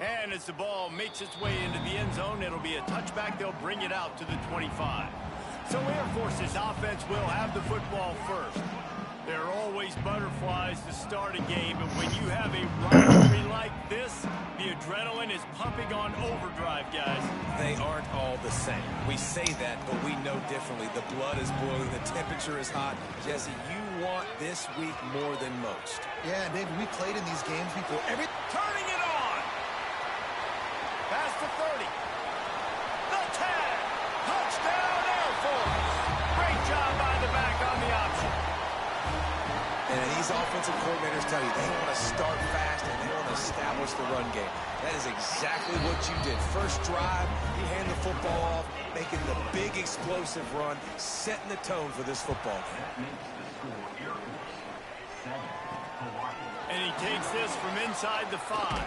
And as the ball makes its way into the end zone, it'll be a touchback. They'll bring it out to the 25. So Air Force's offense will have the football first. There are always butterflies to start a game, and when you have a rivalry like this, the adrenaline is pumping on overdrive, guys. They aren't all the same. We say that, but we know differently. The blood is boiling, the temperature is hot. Jesse, you want this week more than most. Yeah, David, we played in these games before. Turning it on! Past the 30. The 10. Touchdown, Air Force. Great job by the back on the option. And these offensive coordinators tell you they want to start fast and they want to establish the run game. That is exactly what you did. First drive, you hand the football off, making the big explosive run, setting the tone for this football game. And he takes this from inside the 5.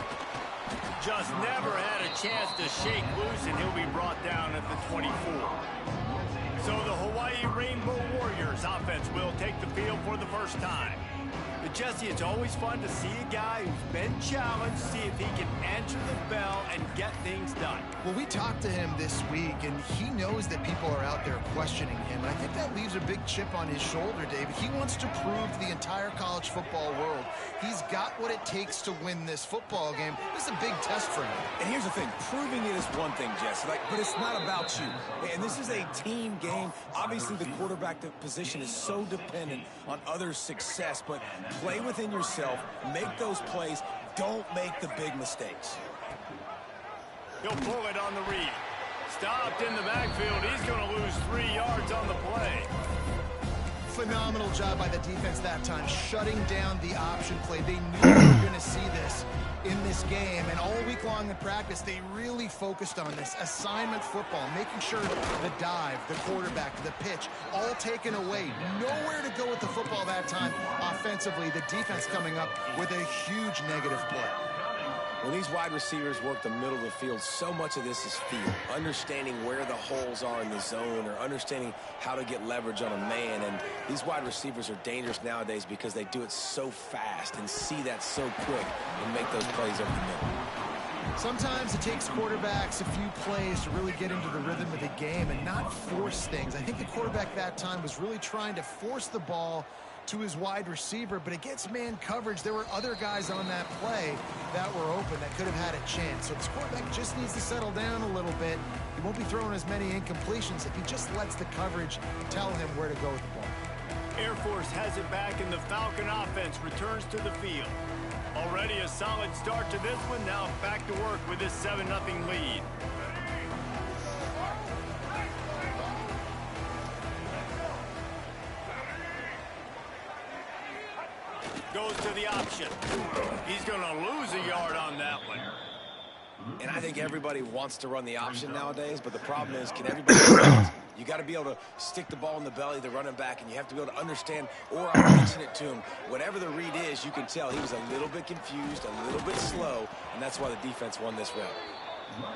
Just never had a chance to shake loose, and he'll be brought down at the 24. So the Hawaii Rainbow Warriors offense will take the field for the first time. But Jesse, it's always fun to see a guy who's been challenged, see if he can answer the bell and get things done. Well, we talked to him this week, and he knows that people are out there questioning him. And I think that leaves a big chip on his shoulder, David. He wants to prove to the entire college football world he's got what it takes to win this football game. This is a big test for him. And here's the thing. Proving it is one thing, Jesse, but it's not about you. And this is a team game. Obviously, the quarterback position is so dependent on others' success, but play within yourself, make those plays, don't make the big mistakes. He'll pull it on the read. Stopped in the backfield. He's going to lose 3 yards on the play. Phenomenal job by the defense that time, shutting down the option play. They knew they were going to see this in this game, and all week long in practice, they really focused on this assignment football, making sure the dive, the quarterback, the pitch, all taken away. Nowhere to go with the football that time offensively. The defense coming up with a huge negative play. When these wide receivers work the middle of the field, so much of this is feel. Understanding where the holes are in the zone or understanding how to get leverage on a man. And these wide receivers are dangerous nowadays because they do it so fast and see that so quick and make those plays over the middle. Sometimes it takes quarterbacks a few plays to really get into the rhythm of the game and not force things. I think the quarterback that time was really trying to force the ball to his wide receiver, but against man coverage, there were other guys on that play that were open that could have had a chance. So this quarterback just needs to settle down a little bit. He won't be throwing as many incompletions if he just lets the coverage tell him where to go with the ball. Air Force has it back, and the Falcon offense returns to the field. Already a solid start to this one. Now back to work with this 7-0 lead. Goes to the option. He's going to lose a yard on that one. And I think everybody wants to run the option nowadays, but the problem is, can everybody run it? You got to be able to stick the ball in the belly of the running back, and you have to be able to understand, or I'm pitching it to him. Whatever the read is, you can tell he was a little bit confused, a little bit slow, and that's why the defense won this round.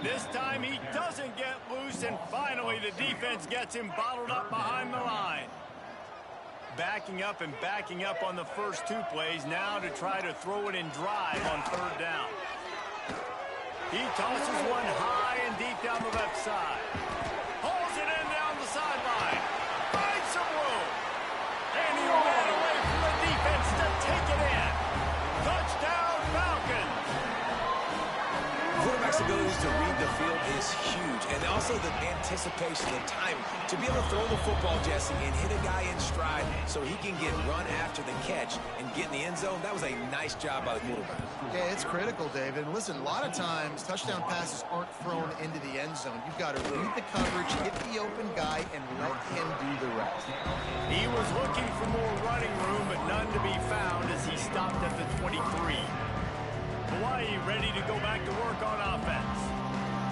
This time he doesn't get loose, and finally the defense gets him bottled up behind the line. Backing up and backing up on the first 2 plays, now to try to throw it in drive on 3rd down. He tosses one high and deep down the left side. Pulls it in down the sideline. Finds some room. And he ran away from the defense to take it in. Touchdown, Falcons. Quarterback's abilities to read the field is huge. And also the anticipation, the time to be able to throw the football, Jesse, and hit a guy in stride so he can get run after the catch and get in the end zone. That was a nice job by the quarterback. Yeah, it's critical, David. And listen, a lot of times touchdown passes aren't thrown into the end zone. You've got to read the coverage, hit the open guy, and let him do the rest. He was looking for more running room, but none to be found as he stopped at the 23. Hawaii ready to go back to work on offense.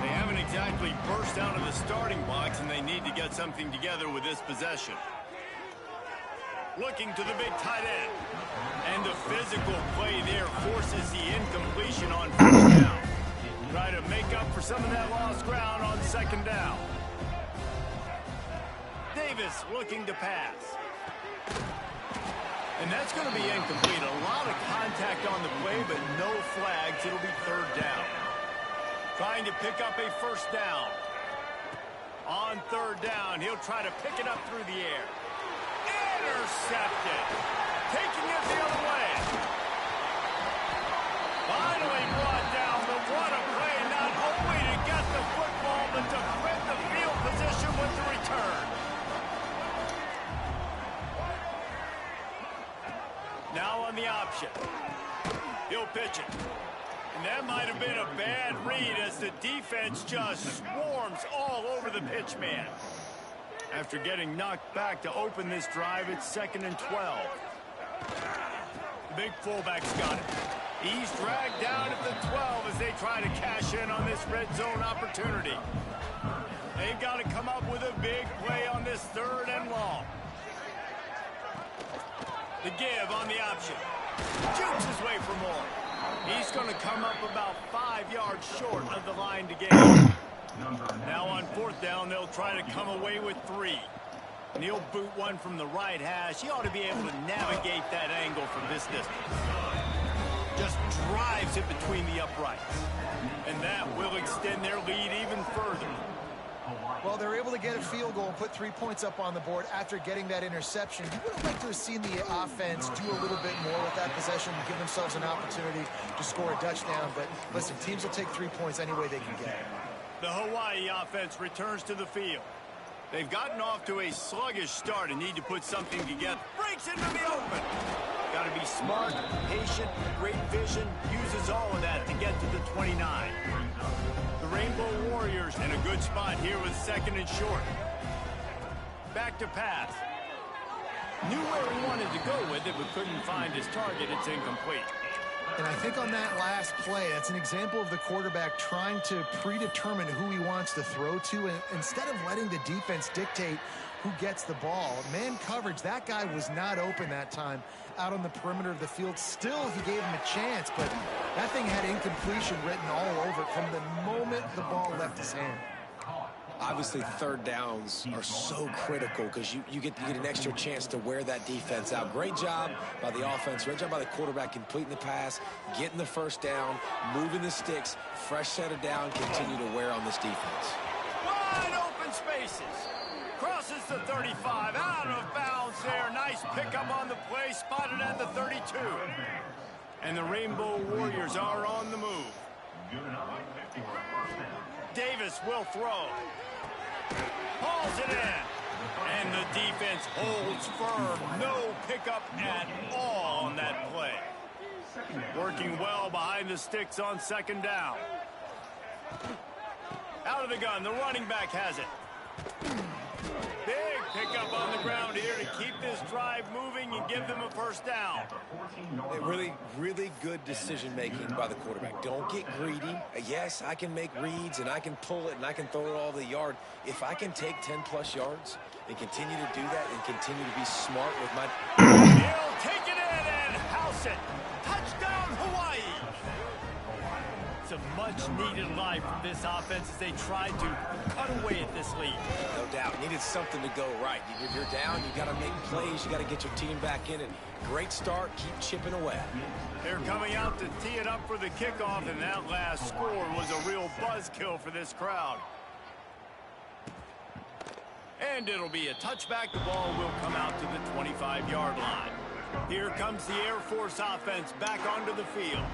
They haven't exactly burst out of the starting blocks, and they need to get something together with this possession. Looking to the big tight end. And the physical play there forces the incompletion on 1st down. Try to make up for some of that lost ground on 2nd down. Davis looking to pass. And that's going to be incomplete. A lot of contact on the play, but no flags. It'll be 3rd down. Trying to pick up a first down. On third down, he'll try to pick it up through the air. Intercepted. Taking it the other way. Finally brought down, but what a play, not only to get the football, but to win the field position with the return. Now on the option. He'll pitch it. And that might have been a bad read as the defense just swarms all over the pitch man. After getting knocked back to open this drive, it's 2nd and 12. The big fullback's got it. He's dragged down at the 12 as they try to cash in on this red zone opportunity. They've got to come up with a big play on this 3rd and long. The give on the option. Jukes his way for more. He's going to come up about 5 yards short of the line to gain. Now on 4th down, they'll try to come away with 3. And he'll boot one from the right hash. He ought to be able to navigate that angle from this distance. Just drives it between the uprights. And that will extend their lead even further. Well, they're able to get a field goal and put 3 points up on the board after getting that interception. You would have liked to have seen the offense do a little bit more with that possession and give themselves an opportunity to score a touchdown. But listen, teams will take 3 points any way they can get it. The Hawaii offense returns to the field. They've gotten off to a sluggish start and need to put something together. Breaks into the open. Got to be smart, patient, great vision. Uses all of that to get to the 29. The Rainbow Warriors in a good spot here with 2nd and short. Back to pass. Knew where he wanted to go with it, but couldn't find his target. It's incomplete. And I think on that last play, that's an example of the quarterback trying to predetermine who he wants to throw to, and instead of letting the defense dictate who gets the ball. Man coverage, that guy was not open that time out on the perimeter of the field. Still, he gave him a chance, but that thing had incompletion written all over it from the moment the ball left his hand. Obviously, 3rd downs are so critical because you get an extra chance to wear that defense out. Great job by the offense. Great job by the quarterback completing the pass, getting the first down, moving the sticks, fresh set of down, continue to wear on this defense. Wide open spaces. Crosses the 35, out of bounds there. Nice pickup on the play, spotted at the 32. And the Rainbow Warriors are on the move. Davis will throw. Hauls it in. And the defense holds firm. No pickup at all on that play. Working well behind the sticks on 2nd down. Out of the gun, the running back has it. Big pickup on the ground here to keep this drive moving and give them a first down. Really, really good decision-making by the quarterback. Don't get greedy. Yes, I can make reads, and I can pull it, and I can throw it all the yard. If I can take 10-plus yards and continue to do that and continue to be smart with my... He'll take it in and house it. Touchdown, Hawaii. It's a much-needed life from this offense as they tried to cut away at this lead. No doubt. Needed something to go right. If you're down, you got to make plays. You got to get your team back in it. Great start. Keep chipping away. They're coming out to tee it up for the kickoff, and that last score was a real buzzkill for this crowd. And it'll be a touchback. The ball will come out to the 25-yard line. Here comes the Air Force offense back onto the field.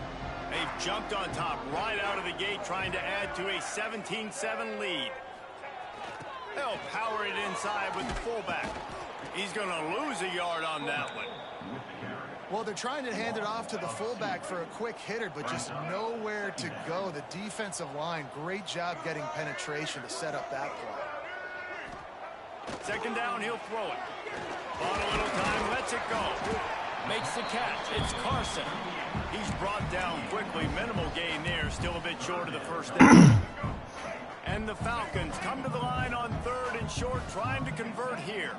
They've jumped on top right out of the gate, trying to add to a 17-7 lead. They'll power it inside with the fullback. He's going to lose a yard on that one. Well, they're trying to hand it off to the fullback for a quick hitter, but just nowhere to go. The defensive line, great job getting penetration to set up that play. 2nd down, he'll throw it. Bought a little time, lets it go. Makes the catch. It's Carson. He's brought down quickly. Minimal gain there. Still a bit short of the first down. And the Falcons come to the line on 3rd and short, trying to convert here.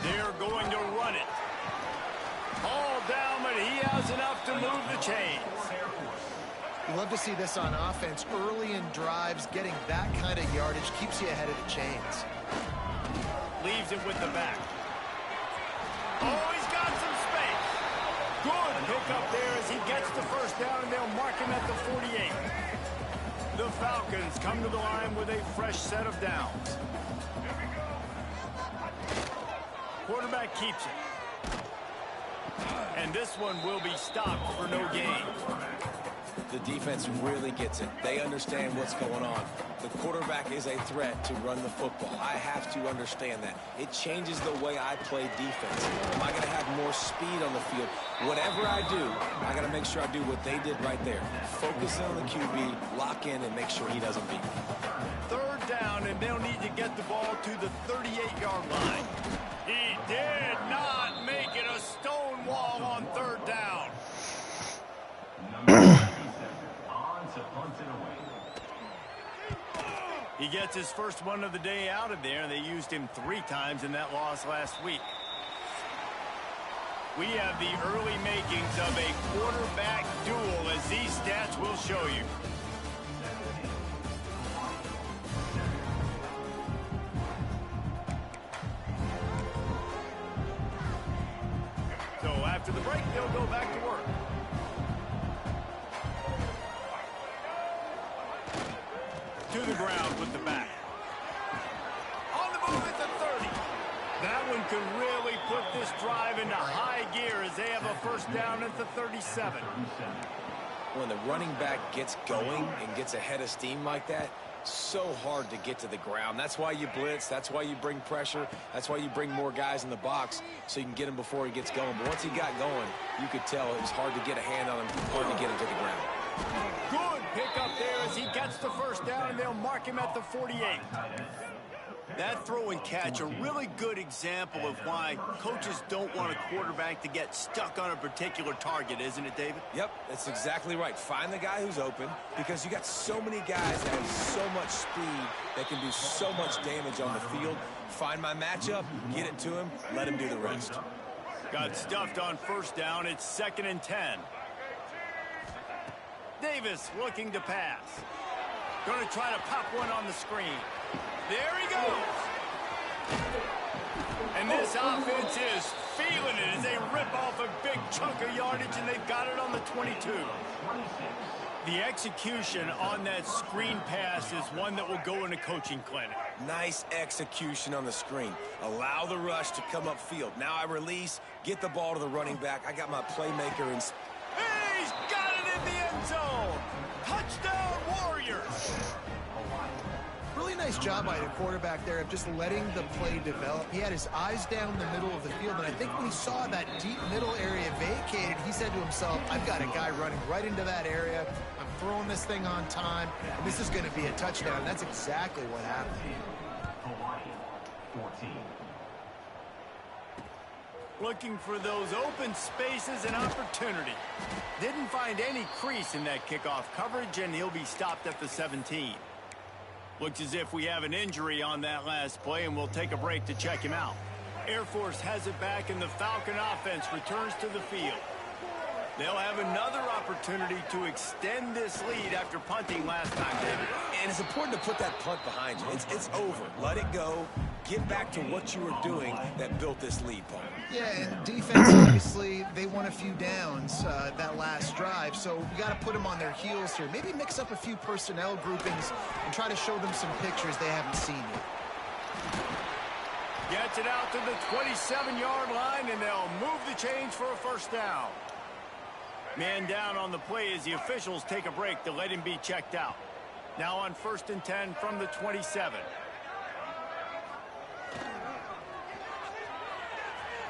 They're going to run it. All down, but he has enough to move the chains. You love to see this on offense. Early in drives, getting that kind of yardage keeps you ahead of the chains. Leaves it with the back. Oh, he's got some space. Good pickup there as he gets the first down, and they'll mark him at the 48. The Falcons come to the line with a fresh set of downs. Quarterback keeps it. And this one will be stopped for no gain. The defense really gets it. They understand what's going on. The quarterback is a threat to run the football. I have to understand that. It changes the way I play defense. Am I going to have more speed on the field? Whatever I do, I got to make sure I do what they did right there. Focus on the QB, lock in, and make sure he doesn't beat me. Third down, and they'll need to get the ball to the 38-yard line. He did not make it a stone wall on third down. He gets his first one of the day out of there. They used him 3 times in that loss last week. We have the early makings of a quarterback duel, as these stats will show you. So after the break, they'll go back to work. To the ground with the back. On the move at the 30. That one could really put this drive into high gear as they have a first down at the 37. When the running back gets going and gets ahead of steam like that, so hard to get to the ground. That's why you blitz. That's why you bring pressure. That's why you bring more guys in the box so you can get him before he gets going. But once he got going, you could tell it was hard to get a hand on him, hard to get him to the ground. Good pick up there as he gets the first down, and they'll mark him at the 48. That throw and catch, a really good example of why coaches don't want a quarterback to get stuck on a particular target, isn't it, David? Yep, that's exactly right. Find the guy who's open, because you got so many guys that have so much speed that can do so much damage on the field. Find my matchup, get it to him, let him do the rest. Got stuffed on first down. It's 2nd and 10. Davis looking to pass. Going to try to pop one on the screen. There he goes. And this offense is feeling it as they rip off a big chunk of yardage, and they've got it on the 22. The execution on that screen pass is one that will go in a coaching clinic. Nice execution on the screen. Allow the rush to come upfield. Now I release, get the ball to the running back. I got my playmaker in. He's got it in the end zone. Touchdown, Warriors. Really nice job by the quarterback there of just letting the play develop. He had his eyes down the middle of the field, and I think when he saw that deep middle area vacated, he said to himself, I've got a guy running right into that area. I'm throwing this thing on time, and this is going to be a touchdown. And that's exactly what happened. Looking for those open spaces and opportunity. Didn't find any crease in that kickoff coverage, and he'll be stopped at the 17. Looks as if we have an injury on that last play, and we'll take a break to check him out. Air Force has it back, and the Falcon offense returns to the field. They'll have another opportunity to extend this lead after punting last time, David. And it's important to put that punt behind you. It's over. Let it go. Get back to what you were doing that built this lead, Paul. Yeah, and defense, obviously, they won a few downs that last drive, so we got to put them on their heels here. Maybe mix up a few personnel groupings and try to show them some pictures they haven't seen yet. Gets it out to the 27-yard line, and they'll move the chains for a first down. Man down on the play as the officials take a break to let him be checked out. Now on 1st and 10 from the 27.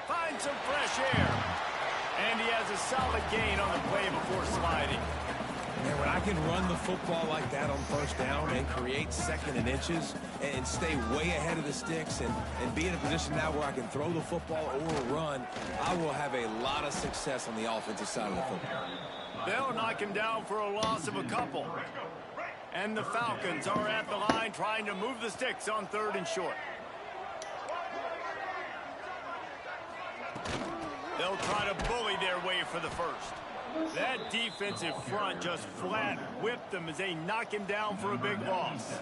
Finds some fresh air. And he has a solid gain on the play before sliding. And when I can run the football like that on first down and create 2nd and inches and stay way ahead of the sticks and be in a position now where I can throw the football or run, I will have a lot of success on the offensive side of the football. They'll knock him down for a loss of a couple. And the Falcons are at the line trying to move the sticks on 3rd and short. They'll try to bully their way for the first. That defensive front just flat whipped them as they knock him down for a big loss.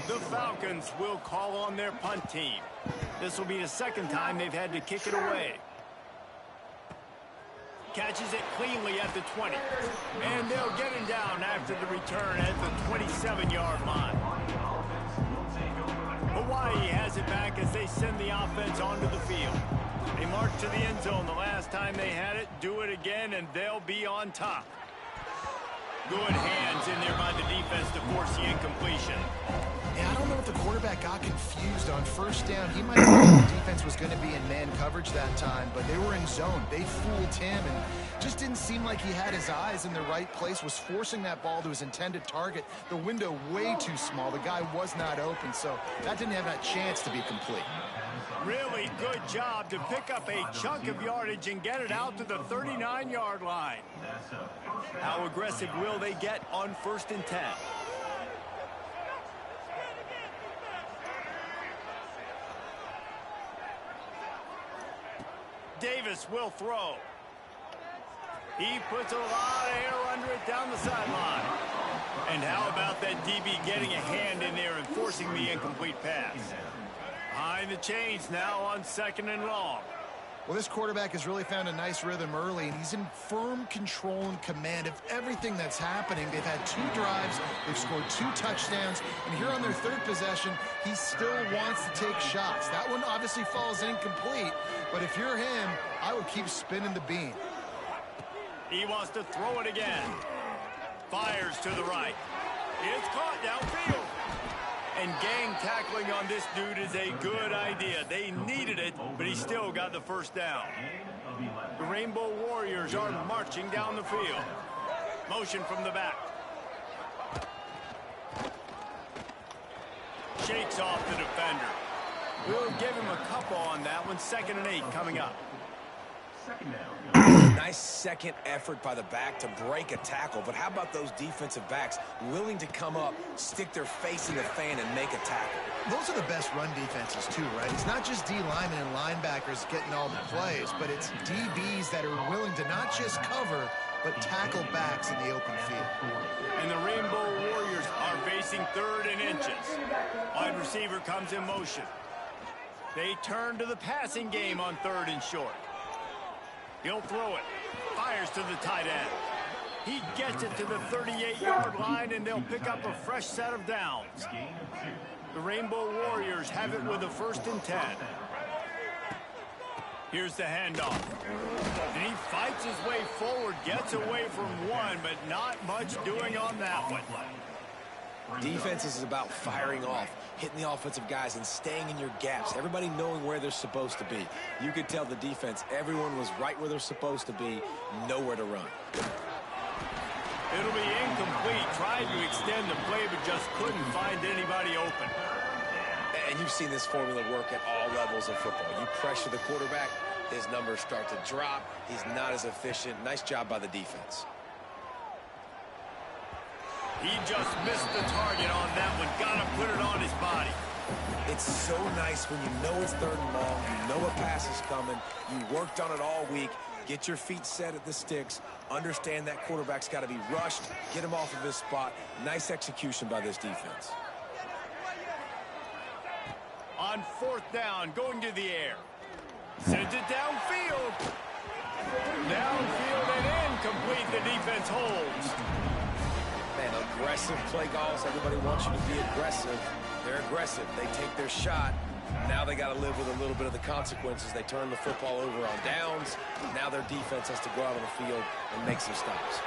The Falcons will call on their punt team. This will be the 2nd time they've had to kick it away. Catches it cleanly at the 20. And they'll get him down after the return at the 27-yard line. Hawaii has it back as they send the offense onto the field. They marched to the end zone the last time they had it. Do it again, and they'll be on top. Good hands in there by the defense to force the incompletion. Yeah, I don't know if the quarterback got confused on first down. He might have thought the defense was going to be in man coverage that time, but they were in zone. They fooled him and just didn't seem like he had his eyes in the right place, was forcing that ball to his intended target. The window way too small. The guy was not open, so that didn't have that chance to be complete. Really good job to pick up a chunk of yardage and get it out to the 39-yard line. How aggressive will they get on 1st and 10? Davis will throw. He puts a lot of air under it down the sideline. And how about that DB getting a hand in there and forcing the incomplete pass? Behind the chains now on 2nd and long. Well, this quarterback has really found a nice rhythm early, and he's in firm control and command of everything that's happening. They've had 2 drives, they've scored 2 touchdowns, and here on their 3rd possession, he still wants to take shots. That one obviously falls incomplete, but if you're him, I would keep spinning the beam. He wants to throw it again. Fires to the right. It's caught downfield. And gang tackling on this dude is a good idea. They needed it, but he still got the first down. The Rainbow Warriors are marching down the field. Motion from the back. Shakes off the defender. We'll give him a couple on that one. 2nd and 8 coming up. Nice second effort by the back to break a tackle, but how about those defensive backs willing to come up, stick their face in the fan, and make a tackle? Those are the best run defenses too, right? It's not just D linemen and linebackers getting all the plays, but it's DBs that are willing to not just cover, but tackle backs in the open field. And the Rainbow Warriors are facing 3rd and inches. Wide receiver comes in motion. They turn to the passing game on 3rd and short. He'll throw it. Fires to the tight end. He gets it to the 38-yard line, and they'll pick up a fresh set of downs. The Rainbow Warriors have it with a 1st and 10. Here's the handoff. And he fights his way forward, gets away from one, but not much doing on that one. Defense is about firing off, hitting the offensive guys and staying in your gaps. Everybody knowing where they're supposed to be. You could tell the defense, everyone was right where they're supposed to be, nowhere to run. It'll be incomplete. Tried to extend the play, but just couldn't find anybody open. And you've seen this formula work at all levels of football. You pressure the quarterback, his numbers start to drop. He's not as efficient. Nice job by the defense. He just missed the target on that one. Gotta put it on his body. It's so nice when you know it's 3rd and long, you know a pass is coming, you worked on it all week, get your feet set at the sticks, understand that quarterback's got to be rushed, get him off of his spot. Nice execution by this defense. On 4th down, going to the air. Sends it downfield. Downfield and incomplete. The defense holds. Man, aggressive play calls. Everybody wants you to be aggressive. They're aggressive. They take their shot. Now they got to live with a little bit of the consequences. They turn the football over on downs. Now their defense has to go out on the field and make some stops.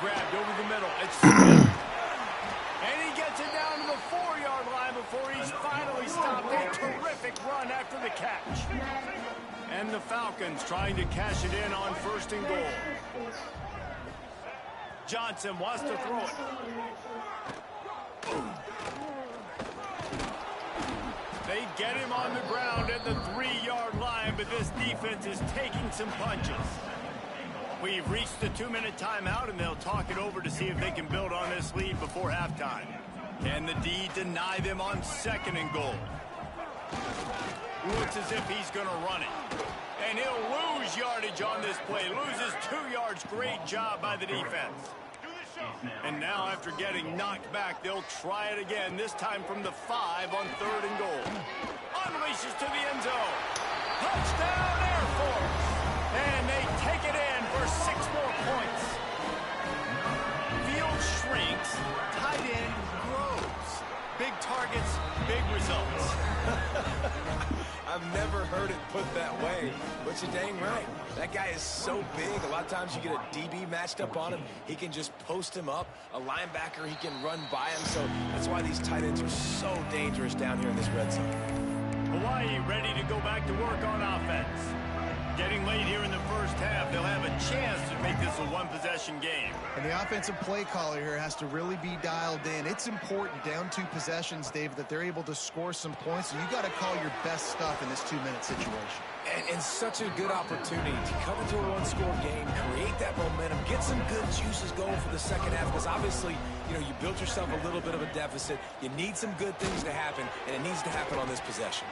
Grabbed over the middle. It's Smith. And he gets it down to the 4-yard line before he's finally stopped. A terrific run after the catch. And the Falcons trying to cash it in on 1st and goal. Johnson wants to throw it. They get him on the ground at the 3-yard line, but this defense is taking some punches. We've reached the 2-minute timeout, and they'll talk it over to see if they can build on this lead before halftime. Can the D deny them on 2nd and goal? Looks as if he's going to run it. And he'll lose yardage on this play. Loses 2 yards. Great job by the defense. And now after getting knocked back, they'll try it again, this time from the 5 on 3rd and goal. Unleashes to the end zone. Touchdown Air Force. And they take it in for put that way, but you're dang right. That guy is so big. A lot of times you get a DB matched up on him. He can just post him up. A linebacker, he can run by him. So that's why these tight ends are so dangerous down here in this red zone. Hawaii ready to go back to work on offense. Getting late here in the first half, they'll have a chance to make this a one-possession game. And the offensive play caller here has to really be dialed in. It's important down 2 possessions, David, that they're able to score some points. So you got to call your best stuff in this 2-minute situation. And such a good opportunity to come into a one-score game, create that momentum, get some good juices going for the second half, because obviously, you know, you built yourself a little bit of a deficit. You need some good things to happen, and it needs to happen on this possession.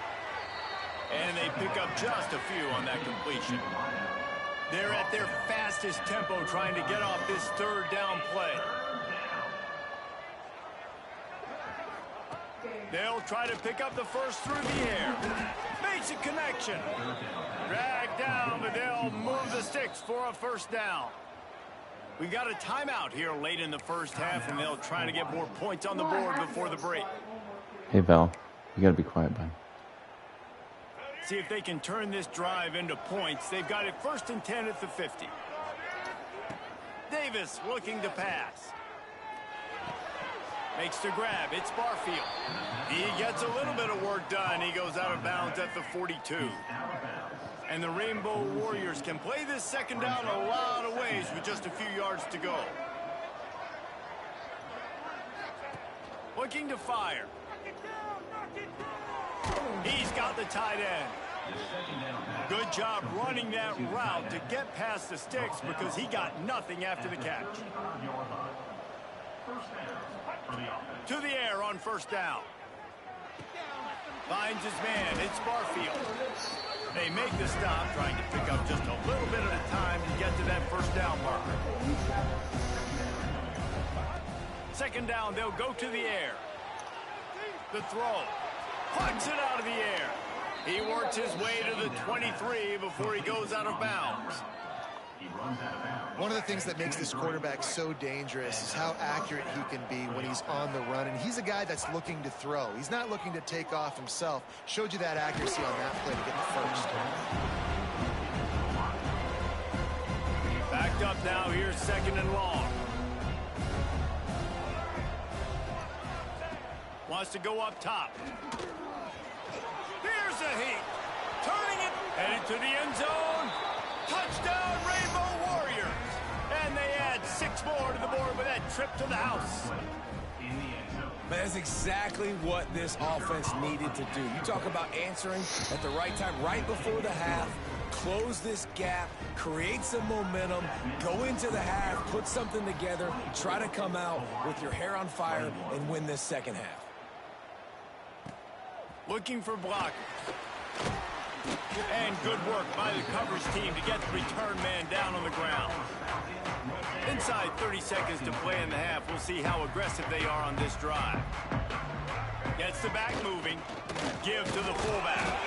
And they pick up just a few on that completion. They're at their fastest tempo trying to get off this third down play. They'll try to pick up the first through the air. Makes a connection. Dragged down, but they'll move the sticks for a first down. We've got a timeout here late in the first half, and they'll try to get more points on the board before the break. Hey, Val, you got to be quiet, bud. See if they can turn this drive into points. They've got it 1st and 10 at the 50. Davis looking to pass. Makes the grab. It's Barfield. He gets a little bit of work done. He goes out of bounds at the 42. And the Rainbow Warriors can play this second down a lot of ways with just a few yards to go. Looking to fire. He's got the tight end. Good job running that route to get past the sticks because he got nothing after the catch. To the air on first down. Finds his man. It's Barfield. They make the stop, trying to pick up just a little bit at a time to get to that first down marker. Second down, they'll go to the air. The throw. Plucks it out of the air. He works his way to the 23 before he goes out of bounds. One of the things that makes this quarterback so dangerous is how accurate he can be when he's on the run. And he's a guy that's looking to throw. He's not looking to take off himself. Showed you that accuracy on that play to get the first. Backed up now. Here's 2nd and long. Wants to go up top. Here's a heat. Turning it. Headed to the end zone. Touchdown, Rainbow Warriors. And they add 6 more to the board with that trip to the house. That's exactly what this offense needed to do. You talk about answering at the right time, right before the half. Close this gap, create some momentum, go into the half, put something together, try to come out with your hair on fire and win this second half. Looking for blockers. And good work by the coverage team to get the return man down on the ground. Inside 30 seconds to play in the half. We'll see how aggressive they are on this drive. Gets the back moving. Give to the fullback.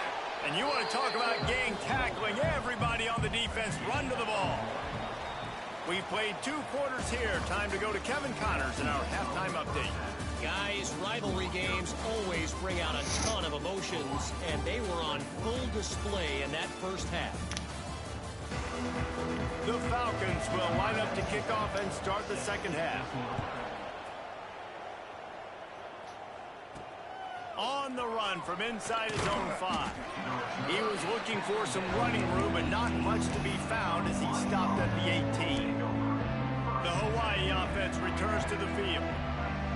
And you want to talk about gang tackling. Everybody on the defense run to the ball. We've played 2 quarters here. Time to go to Kevin Connors in our halftime update. Guys, rivalry games always bring out a ton of emotions, and they were on full display in that first half. The Falcons will line up to kick off and start the second half. On the run from inside his own 5. He was looking for some running room, but not much to be found as he stopped at the 18. The Hawaii offense returns to the field.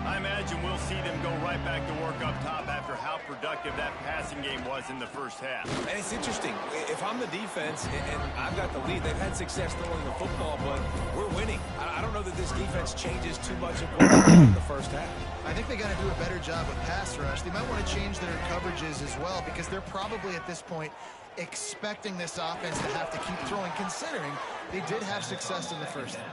I imagine we'll see them go right back to work up top after how productive that passing game was in the first half. And it's interesting. If I'm the defense and I've got the lead, they've had success throwing the football, but we're winning. I don't know that this defense changes too much of what they did in the first half. I think they got to do a better job with pass rush. They might want to change their coverages as well because they're probably at this point expecting this offense to have to keep throwing, considering they did have success in the first half.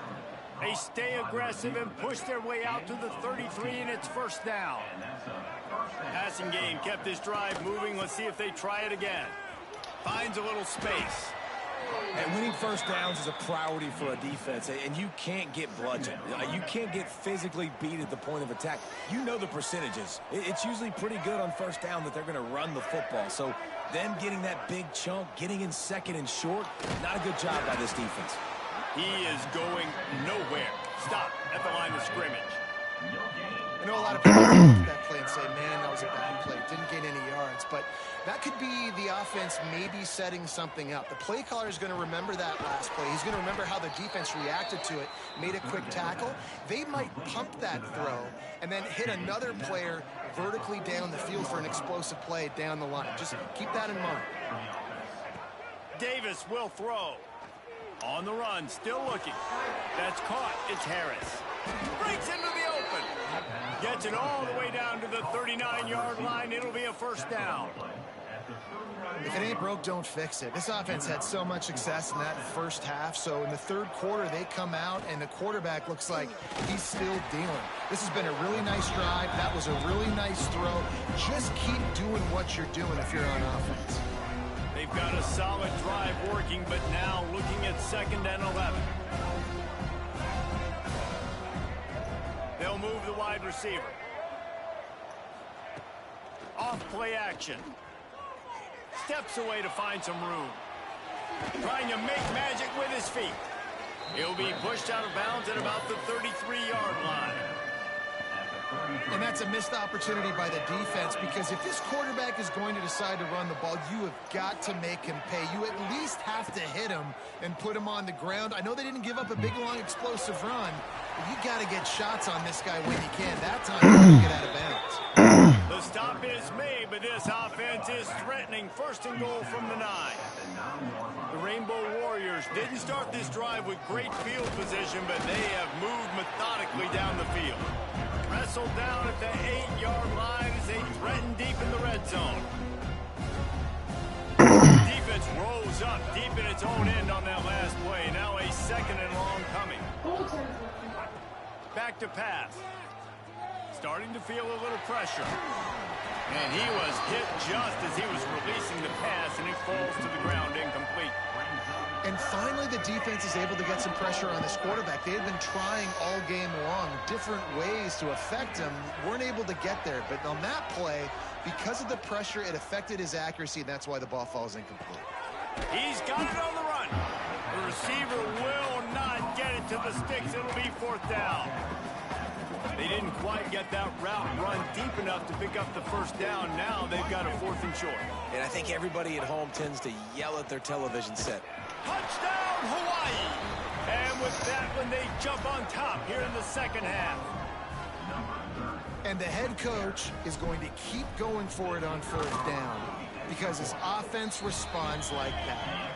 They stay aggressive and push their way out to the 33, and it's first down. Passing game kept this drive moving. Let's see if they try it again. Finds a little space. And winning first downs is a priority for a defense, and you can't get bludgeoned. You can't get physically beat at the point of attack. You know the percentages. It's usually pretty good on first down that they're going to run the football. So them getting that big chunk, getting in second and short, not a good job by this defense. He is going nowhere. Stop at the line of scrimmage. I know a lot of people look at that play and say, man, that was a bad play. Didn't gain any yards. But that could be the offense maybe setting something up. The play caller is going to remember that last play. He's going to remember how the defense reacted to it, made a quick tackle. They might pump that throw and then hit another player vertically down the field for an explosive play down the line. Just keep that in mind. Davis will throw. On the run, still looking. That's caught. It's Harris. Breaks into the open. Gets it all the way down to the 39-yard line. It'll be a first down. If it ain't broke, don't fix it. This offense had so much success in that first half, so in the third quarter, they come out, and the quarterback looks like he's still dealing. This has been a really nice drive. That was a really nice throw. Just keep doing what you're doing if you're on offense. They've got a solid drive working, but now looking at 2nd and 11. They'll move the wide receiver. Off play action. Steps away to find some room. Trying to make magic with his feet. He'll be pushed out of bounds at about the 33-yard line. And that's a missed opportunity by the defense, because if this quarterback is going to decide to run the ball, you have got to make him pay. You at least have to hit him and put him on the ground. I know they didn't give up a big, long, explosive run, but you got to get shots on this guy when you can. That time, you're going to get out of bounds. The stop is made, but this offense is threatening. 1st and goal from the 9. The Rainbow Warriors didn't start this drive with great field position, but they have moved methodically down the field. Wrestled down at the 8-yard line as they threaten deep in the red zone. Defense rolls up deep in its own end on that last play. Now a 2nd and long coming. Back to pass. Starting to feel a little pressure. And he was hit just as he was releasing the pass, and it falls to the ground incomplete. And finally, the defense is able to get some pressure on this quarterback. They had been trying all game long different ways to affect him. Weren't able to get there. But on that play, because of the pressure, it affected his accuracy, and that's why the ball falls incomplete. He's got it on the run. The receiver will not get it to the sticks. It'll be 4th down. They didn't quite get that route run deep enough to pick up the first down. Now they've got a 4th and short. And I think everybody at home tends to yell at their television set. Touchdown, Hawaii! And with that one, they jump on top here in the 2nd half. And the head coach is going to keep going for it on 4th down because his offense responds like that.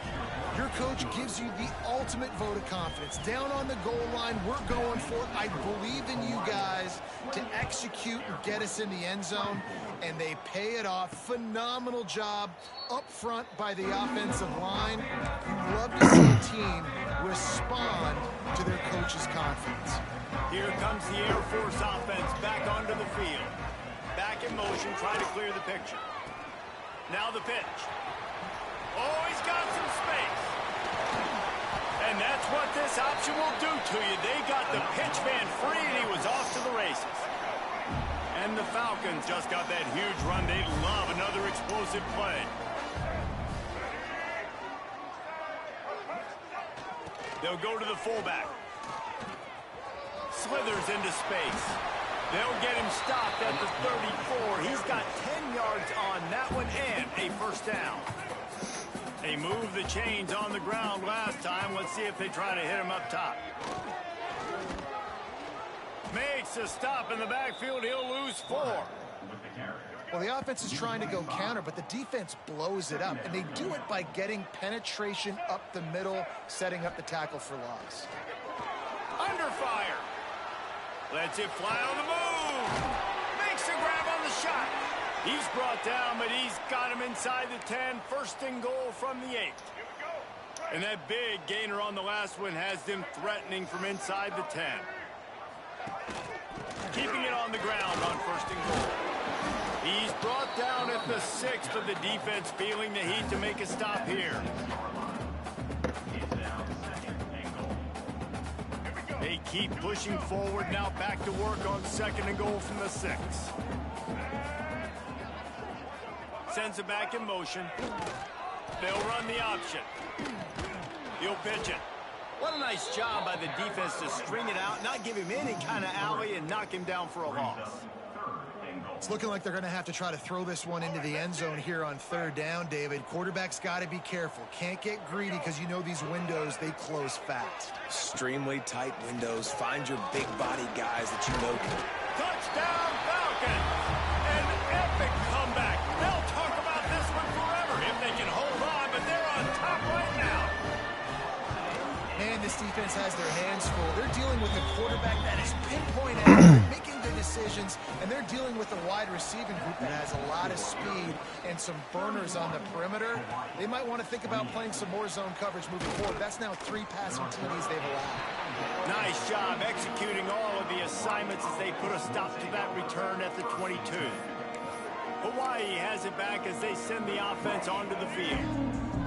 Your coach gives you the ultimate vote of confidence. Down on the goal line, we're going for it. I believe in you guys to execute and get us in the end zone, and they pay it off. Phenomenal job up front by the offensive line. You love to see a team respond to their coach's confidence. Here comes the Air Force offense back onto the field. Back in motion, trying to clear the picture. Now the pitch. Oh, he's got some space. And that's what this option will do to you. They got the pitch man free, and he was off to the races. And the Falcons just got that huge run. They love another explosive play. They'll go to the fullback. Slithers into space. They'll get him stopped at the 34. He's got 10 yards on that one and a 1st down. They moved the chains on the ground last time. Let's see if they try to hit him up top. Makes a stop in the backfield. He'll lose 4. Well, the offense is trying to go counter, but the defense blows it up, and they do it by getting penetration up the middle, setting up the tackle for loss. Under fire. Lets it fly on the move. Makes a grab on the shot. He's brought down, but he's got him inside the 10. 1st and goal from the 8. And that big gainer on the last one has them threatening from inside the 10. Keeping it on the ground on 1st and goal. He's brought down at the 6, but the defense feeling the heat to make a stop here. keep pushing forward. Now back to work on 2nd and goal from the 6. Sends it back in motion. They'll run the option. He'll pitch it. What a nice job by the defense to string it out, not give him any kind of alley, and knock him down for a loss. It's looking like they're going to have to try to throw this one into the end zone here on 3rd down, David. Quarterback's got to be careful. Can't get greedy because you know these windows, they close fast. Extremely tight windows. Find your big-bodied guys that you know can. Touchdown, Falcons! An epic comeback. They'll talk about this one forever if they can hold on, but they're on top right now. Man, this defense has their hands full. They're dealing with a quarterback that is pinpoint accurate, making good decisions, and they're dealing with a wide receiving group that has a lot of speed and some burners on the perimeter. They might want to think about playing some more zone coverage moving forward. That's now 3 passing TDs they've allowed. Nice job executing all of the assignments as they put a stop to that return at the 22. Hawaii has it back as they send the offense onto the field.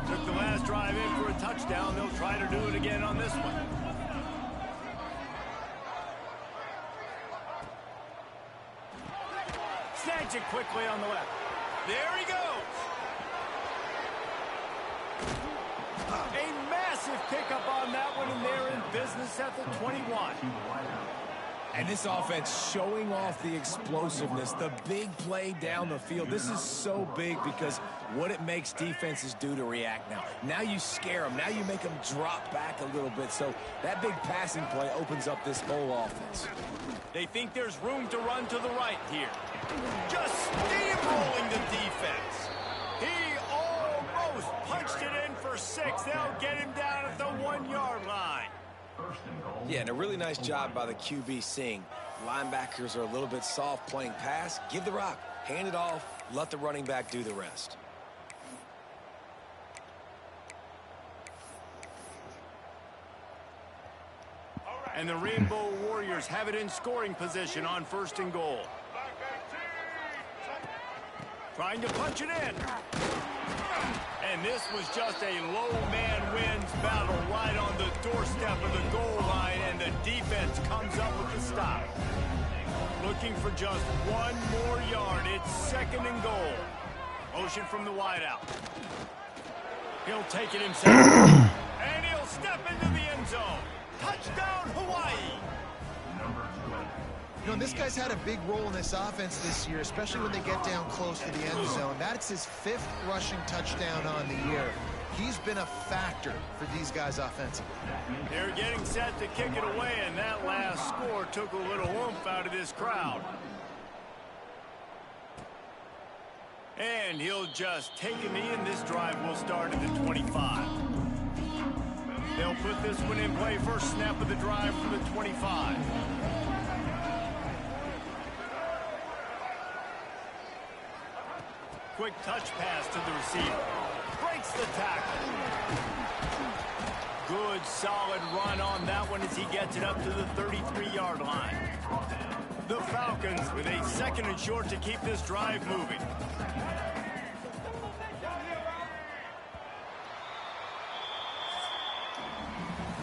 Took the last drive in for a touchdown. They'll try to do it again on this one. Snags it quickly on the left. There he goes. A massive pickup on that one, and they're in business at the 21. And this offense showing off the explosiveness, the big play down the field. This is so big because what it makes defenses do to react now. Now you scare them. Now you make them drop back a little bit. So that big passing play opens up this whole offense. They think there's room to run to the right here. Just steamrolling the defense. He almost punched it in for 6. They'll get him down at the 1-yard line. Yeah, and a really nice job by the QB seeing linebackers are a little bit soft playing pass. Give the rock, hand it off, let the running back do the rest. And the Rainbow Warriors have it in scoring position on 1st and goal. Trying to punch it in. And this was just a low man wins battle right on the doorstep of the goal line, and the defense comes up with the stop. Looking for just 1 more yard. It's 2nd and goal. Motion from the wideout. He'll take it himself. And he'll step into the end zone. Touchdown, Hawaii. You know, this guy's had a big role in this offense this year, especially when they get down close to the end zone. That's his 5th rushing touchdown on the year. He's been a factor for these guys offensively. They're getting set to kick it away, and that last score took a little oomph out of this crowd. And he'll just take him in. This drive will start at the 25. They'll put this one in play. First snap of the drive from the 25. Quick touch pass to the receiver. Breaks the tackle. Good, solid run on that one as he gets it up to the 33-yard line. The Falcons with a 2nd and short to keep this drive moving.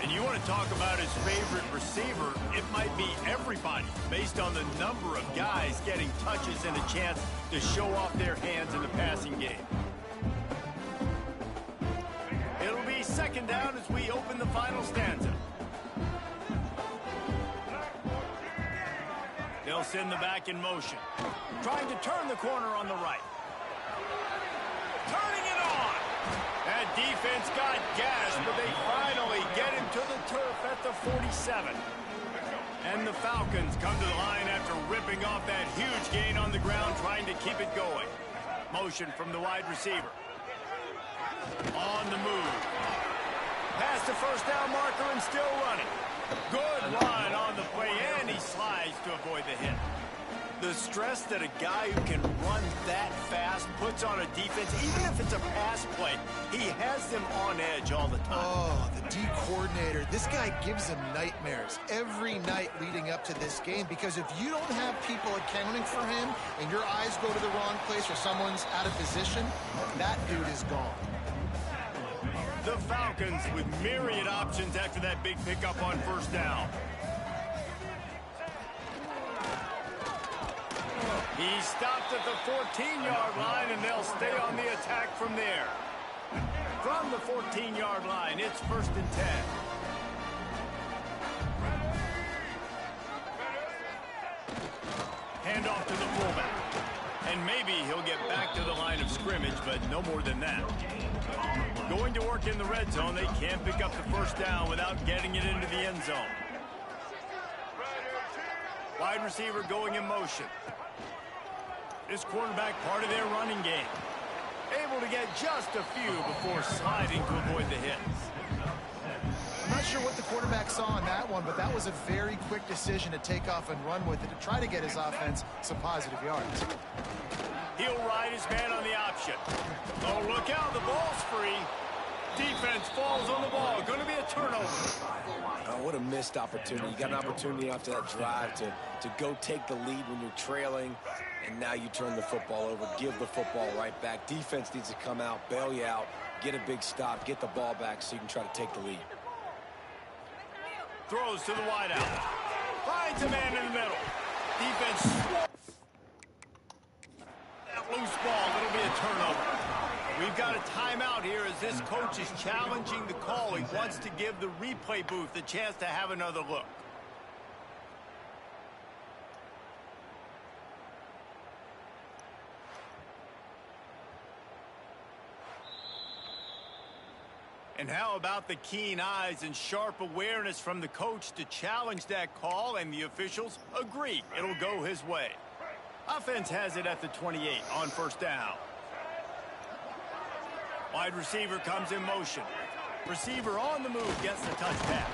And you want to talk about his favorite receiver, it might be everybody based on the number of guys getting touches and a chance to show off their hands in the passing game. It'll be 2nd down as we open the final stanza. They'll send the back in motion. Trying to turn the corner on the right. Turning it on. That defense got gashed, but they finally get him to the turf at the 47. And the Falcons come to the line after ripping off that huge gain on the ground, trying to keep it going. Motion from the wide receiver. On the move. Past the 1st down marker and still running. Good run on the play, and he slides to avoid the hit. The stress that a guy who can run that fast puts on a defense, even if it's a pass play, he has them on edge all the time. Oh, the D coordinator. This guy gives them nightmares every night leading up to this game, because if you don't have people accounting for him and your eyes go to the wrong place or someone's out of position, that dude is gone. The Falcons with myriad options after that big pickup on 1st down. He stopped at the 14-yard line, and they'll stay on the attack from there. From the 14-yard line, it's 1st and 10. Hand off to the fullback. And maybe he'll get back to the line of scrimmage, but no more than that. Going to work in the red zone, they can't pick up the first down without getting it into the end zone. Wide receiver going in motion. This quarterback part of their running game. Able to get just a few before sliding to avoid the hits. I'm not sure what the quarterback saw on that one, but that was a very quick decision to take off and run with it to try to get his offense some positive yards. He'll ride his man on the option. Oh, look out, the ball's free. Defense falls on the ball. Going to be a turnover. Oh, what a missed opportunity. You got an opportunity after that drive to go take the lead when you're trailing, and now you turn the football over, give the football right back. Defense needs to come out, bail you out, get a big stop, get the ball back so you can try to take the lead. Throws to the wideout. Finds a man in the middle. Defense that loose ball. It'll be a turnover. We've got a timeout here as this coach is challenging the call. He wants to give the replay booth a chance to have another look. And how about the keen eyes and sharp awareness from the coach to challenge that call, and the officials agree it'll go his way. Offense has it at the 28 on 1st down. Wide receiver comes in motion. Receiver on the move gets the touch pass.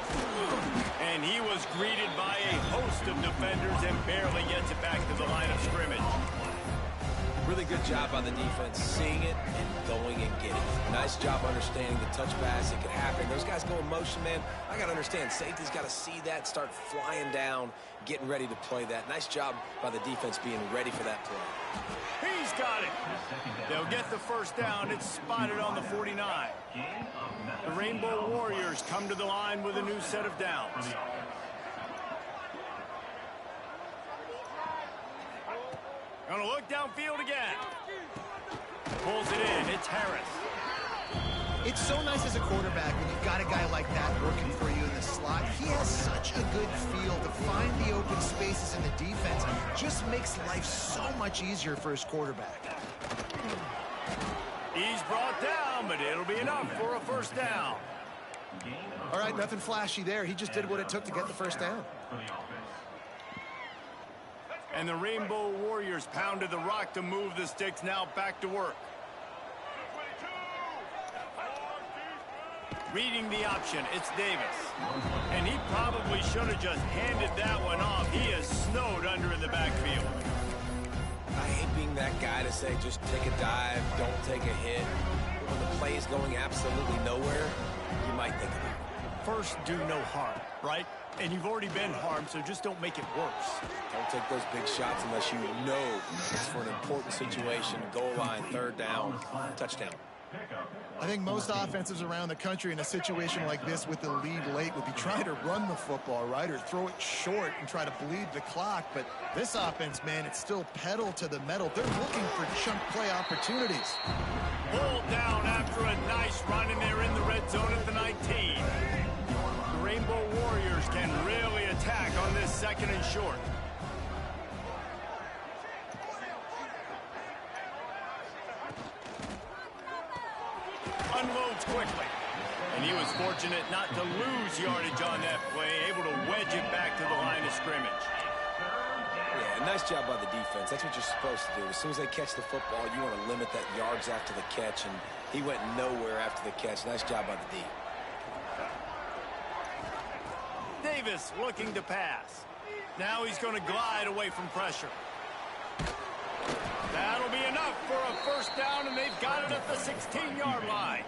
And he was greeted by a host of defenders and barely gets it back to the line of scrimmage. Really good job by the defense, seeing it and going and getting it. Nice job understanding the touch pass. It could happen. Those guys go in motion, man. I got to understand, safety's got to see that, start flying down, getting ready to play that. Nice job by the defense being ready for that play. He's got it. They'll get the first down. It's spotted on the 49. The Rainbow Warriors come to the line with a new set of downs. Gonna look downfield again. Pulls it in. It's Harris. It's so nice as a quarterback when you've got a guy like that working for you in the slot. He has such a good feel to find the open spaces in the defense. Just makes life so much easier for his quarterback. He's brought down, but it'll be enough for a first down. All right, nothing flashy there. He just did what it took to get the first down. And the Rainbow Warriors pounded the rock to move the sticks. Now back to work. Reading the option, it's Davis. And he probably should have just handed that one off. He is snowed under in the backfield. I hate being that guy to say just take a dive, don't take a hit. When the play is going absolutely nowhere, you might think of it. First, do no harm, right? And you've already been harmed, so just don't make it worse. Don't take those big shots unless you know it's for an important situation. Goal line, 3rd down, touchdown. I think most offenses around the country in a situation like this with the lead late would be trying to run the football, right, or throw it short and try to bleed the clock. But this offense, man, it's still pedal to the metal. They're looking for chunk play opportunities. Pulled down after a nice run, and they're in the red zone at the 19. The Rainbow Warriors can really attack on this 2nd and short. Unloads quickly. And he was fortunate not to lose yardage on that play, able to wedge it back to the line of scrimmage. Yeah, nice job by the defense. That's what you're supposed to do. As soon as they catch the football, you want to limit that yards after the catch, and he went nowhere after the catch. Nice job by the D. Davis looking to pass. Now he's going to glide away from pressure. That'll be enough for a first down, and they've got it at the 16-yard line.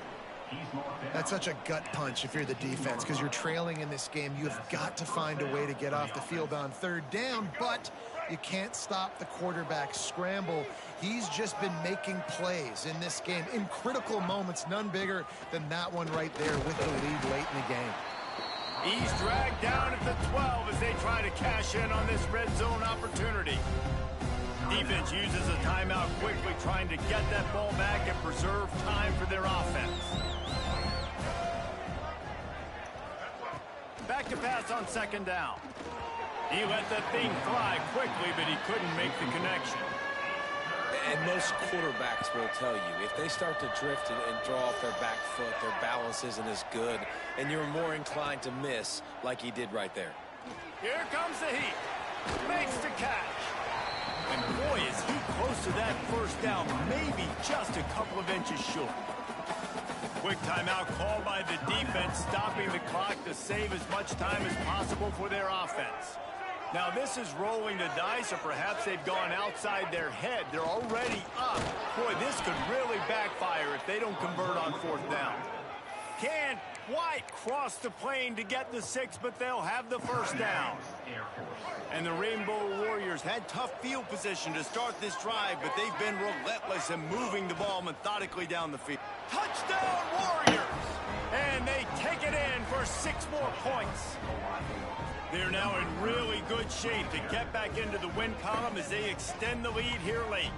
That's such a gut punch if you're the defense, because you're trailing in this game. You've got to find a way to get off the field on 3rd down, but you can't stop the quarterback scramble. He's just been making plays in this game in critical moments, none bigger than that one right there with the lead late in the game. He's dragged down at the 12 as they try to cash in on this red zone opportunity. Defense uses a timeout quickly, trying to get that ball back and preserve time for their offense. Back to pass on second down. He let that thing fly quickly, but he couldn't make the connection. And most quarterbacks will tell you, if they start to drift and draw off their back foot, their balance isn't as good, and you're more inclined to miss like he did right there. Here comes the heat. Makes the catch. And boy, is he close to that first down, maybe just a couple of inches short. Quick timeout called by the defense, stopping the clock to save as much time as possible for their offense. Now this is rolling the dice, or perhaps they've gone outside their head. They're already up. Boy, this could really backfire if they don't convert on fourth down. Can White cross the plane to get the 6, but they'll have the first down. And the Rainbow Warriors had tough field position to start this drive, but they've been relentless in moving the ball methodically down the field. Touchdown Warriors! And they take it in for 6 more points. They're now in really good shape to get back into the win column as they extend the lead here late.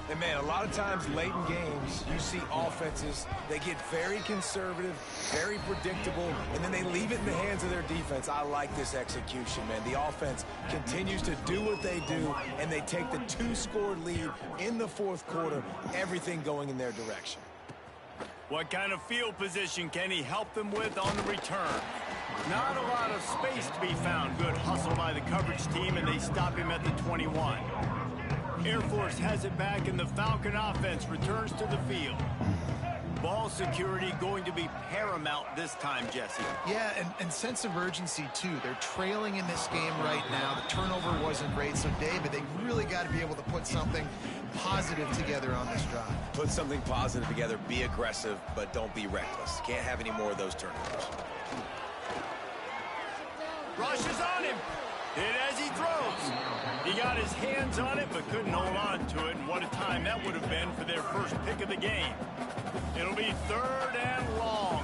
And man, a lot of times late in games, you see offenses, they get very conservative, very predictable, and then they leave it in the hands of their defense. I like this execution, man. The offense continues to do what they do, and they take the 2-score lead in the fourth quarter, everything going in their direction. What kind of field position can he help them with on the return? Not a lot of space to be found. Good hustle by the coverage team, and they stop him at the 21. Air Force has it back, and the Falcon offense returns to the field. Ball security going to be paramount this time, Jesse. Yeah, and sense of urgency, too. They're trailing in this game right now. The turnover wasn't great, so David, they really got to be able to put something positive together on this drive. Put something positive together, be aggressive, but don't be reckless. Can't have any more of those turnovers. Rushes on him. Hit as he throws. He got his hands on it, but couldn't hold on to it. And what a time that would have been for their first pick of the game. It'll be 3rd and long.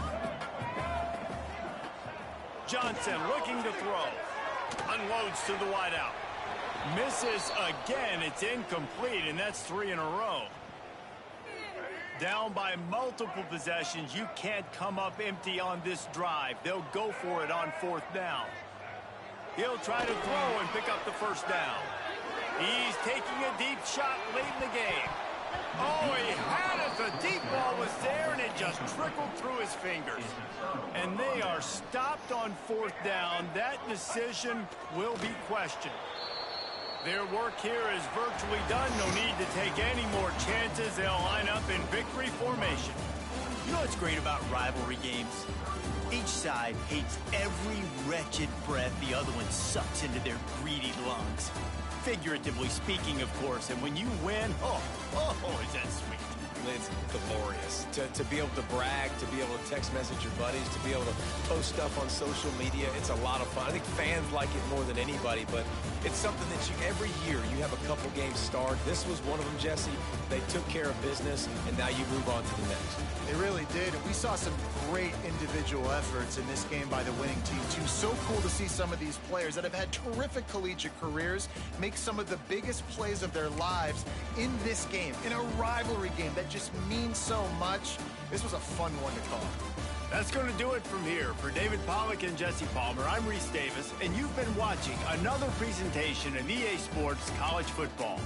Johnson looking to throw. Unloads to the wideout. Misses again. It's incomplete, and that's 3 in a row. Down by multiple possessions. You can't come up empty on this drive. They'll go for it on 4th down. He'll try to throw and pick up the first down. He's taking a deep shot late in the game. Oh, he had it. The deep ball was there, and it just trickled through his fingers. And they are stopped on 4th down. That decision will be questioned. Their work here is virtually done. No need to take any more chances. They'll line up in victory formation. You know what's great about rivalry games? Each side hates every wretched breath the other one sucks into their greedy lungs. Figuratively speaking, of course, and when you win, oh, is that sweet. It's glorious. To be able to brag, to be able to text message your buddies, to be able to post stuff on social media, it's a lot of fun. I think fans like it more than anybody, but it's something that every year you have a couple games start. This was one of them, Jesse. They took care of business, and now you move on to the next. They really did, and we saw some great individual efforts in this game by the winning team, too. So cool to see some of these players that have had terrific collegiate careers make some of the biggest plays of their lives in this game, in a rivalry game that just means so much. This was a fun one to call. That's going to do it from here. For David Pollack and Jesse Palmer, I'm Reese Davis, and you've been watching another presentation of EA Sports College Football.